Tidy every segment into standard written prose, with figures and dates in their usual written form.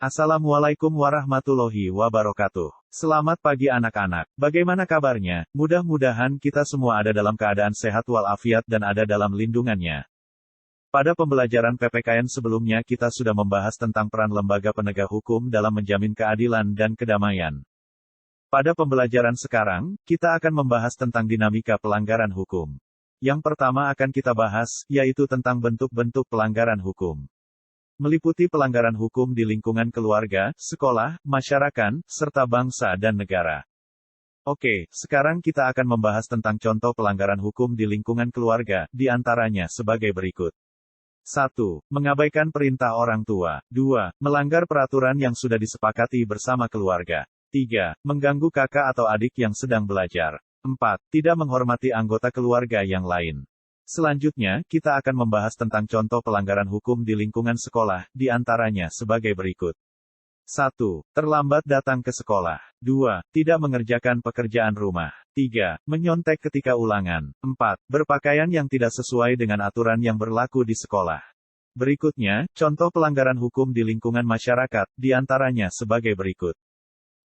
Assalamualaikum warahmatullahi wabarakatuh. Selamat pagi anak-anak. Bagaimana kabarnya? Mudah-mudahan kita semua ada dalam keadaan sehat walafiat dan ada dalam lindungannya. Pada pembelajaran PPKN sebelumnya kita sudah membahas tentang peran lembaga penegak hukum dalam menjamin keadilan dan kedamaian. Pada pembelajaran sekarang, kita akan membahas tentang dinamika pelanggaran hukum. Yang pertama akan kita bahas, yaitu tentang bentuk-bentuk pelanggaran hukum. Meliputi pelanggaran hukum di lingkungan keluarga, sekolah, masyarakat, serta bangsa dan negara. Oke, sekarang kita akan membahas tentang contoh pelanggaran hukum di lingkungan keluarga, di antaranya sebagai berikut. 1. Mengabaikan perintah orang tua. 2. Melanggar peraturan yang sudah disepakati bersama keluarga. 3. Mengganggu kakak atau adik yang sedang belajar. 4. Tidak menghormati anggota keluarga yang lain. Selanjutnya, kita akan membahas tentang contoh pelanggaran hukum di lingkungan sekolah, di antaranya sebagai berikut. 1. Terlambat datang ke sekolah. 2. Tidak mengerjakan pekerjaan rumah. 3. Menyontek ketika ulangan. 4. Berpakaian yang tidak sesuai dengan aturan yang berlaku di sekolah. Berikutnya, contoh pelanggaran hukum di lingkungan masyarakat, di antaranya sebagai berikut.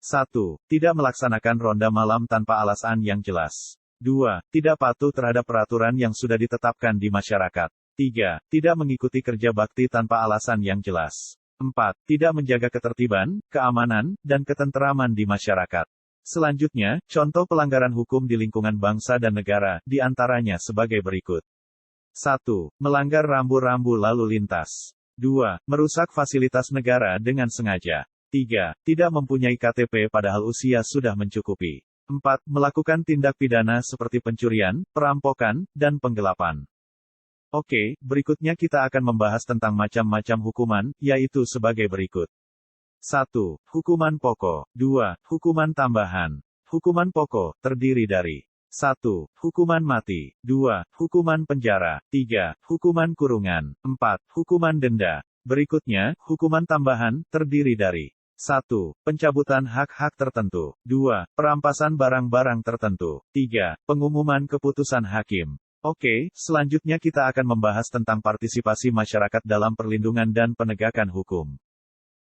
1. Tidak melaksanakan ronda malam tanpa alasan yang jelas. 2. Tidak patuh terhadap peraturan yang sudah ditetapkan di masyarakat. 3. Tidak mengikuti kerja bakti tanpa alasan yang jelas. 4. Tidak menjaga ketertiban, keamanan, dan ketenteraman di masyarakat. Selanjutnya, contoh pelanggaran hukum di lingkungan bangsa dan negara, di antaranya sebagai berikut. 1. Melanggar rambu-rambu lalu lintas. 2. Merusak fasilitas negara dengan sengaja. 3. Tidak mempunyai KTP padahal usia sudah mencukupi. 4. Melakukan tindak pidana seperti pencurian, perampokan, dan penggelapan. Oke, berikutnya kita akan membahas tentang macam-macam hukuman, yaitu sebagai berikut. 1. Hukuman pokok. 2. Hukuman tambahan. Hukuman pokok, terdiri dari 1. Hukuman mati. 2. Hukuman penjara. 3. Hukuman kurungan. 4. Hukuman denda. Berikutnya, hukuman tambahan, terdiri dari 1. Pencabutan hak-hak tertentu. 2. Perampasan barang-barang tertentu. 3. Pengumuman keputusan hakim. Oke, selanjutnya kita akan membahas tentang partisipasi masyarakat dalam perlindungan dan penegakan hukum.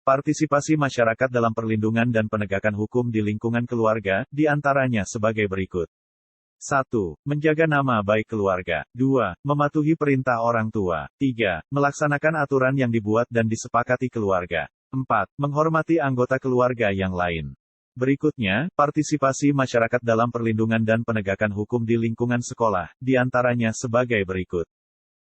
Partisipasi masyarakat dalam perlindungan dan penegakan hukum di lingkungan keluarga, di antaranya sebagai berikut. 1. Menjaga nama baik keluarga. 2. Mematuhi perintah orang tua. 3. Melaksanakan aturan yang dibuat dan disepakati keluarga. 4. Menghormati anggota keluarga yang lain. Berikutnya, partisipasi masyarakat dalam perlindungan dan penegakan hukum di lingkungan sekolah, di antaranya sebagai berikut.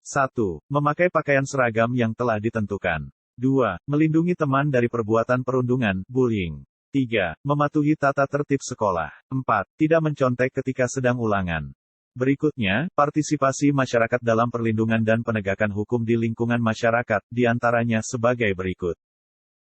1. Memakai pakaian seragam yang telah ditentukan. 2. Melindungi teman dari perbuatan perundungan, bullying. 3. Mematuhi tata tertib sekolah. 4. Tidak mencontek ketika sedang ulangan. Berikutnya, partisipasi masyarakat dalam perlindungan dan penegakan hukum di lingkungan masyarakat, di antaranya sebagai berikut.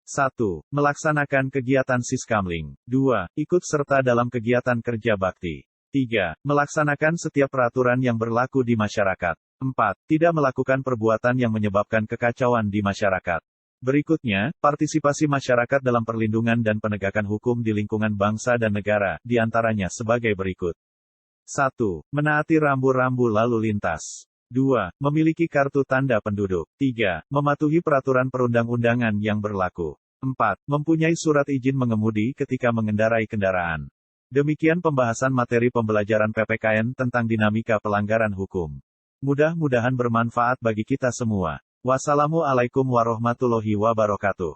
1. Melaksanakan kegiatan siskamling. 2. Ikut serta dalam kegiatan kerja bakti. 3. Melaksanakan setiap peraturan yang berlaku di masyarakat. 4. Tidak melakukan perbuatan yang menyebabkan kekacauan di masyarakat. Berikutnya, partisipasi masyarakat dalam perlindungan dan penegakan hukum di lingkungan bangsa dan negara, di antaranya sebagai berikut. 1. Menaati rambu-rambu lalu lintas. 2. Memiliki kartu tanda penduduk. 3. Mematuhi peraturan perundang-undangan yang berlaku. 4. Mempunyai surat izin mengemudi ketika mengendarai kendaraan. Demikian pembahasan materi pembelajaran PPKN tentang dinamika pelanggaran hukum. Mudah-mudahan bermanfaat bagi kita semua. Wassalamualaikum warahmatullahi wabarakatuh.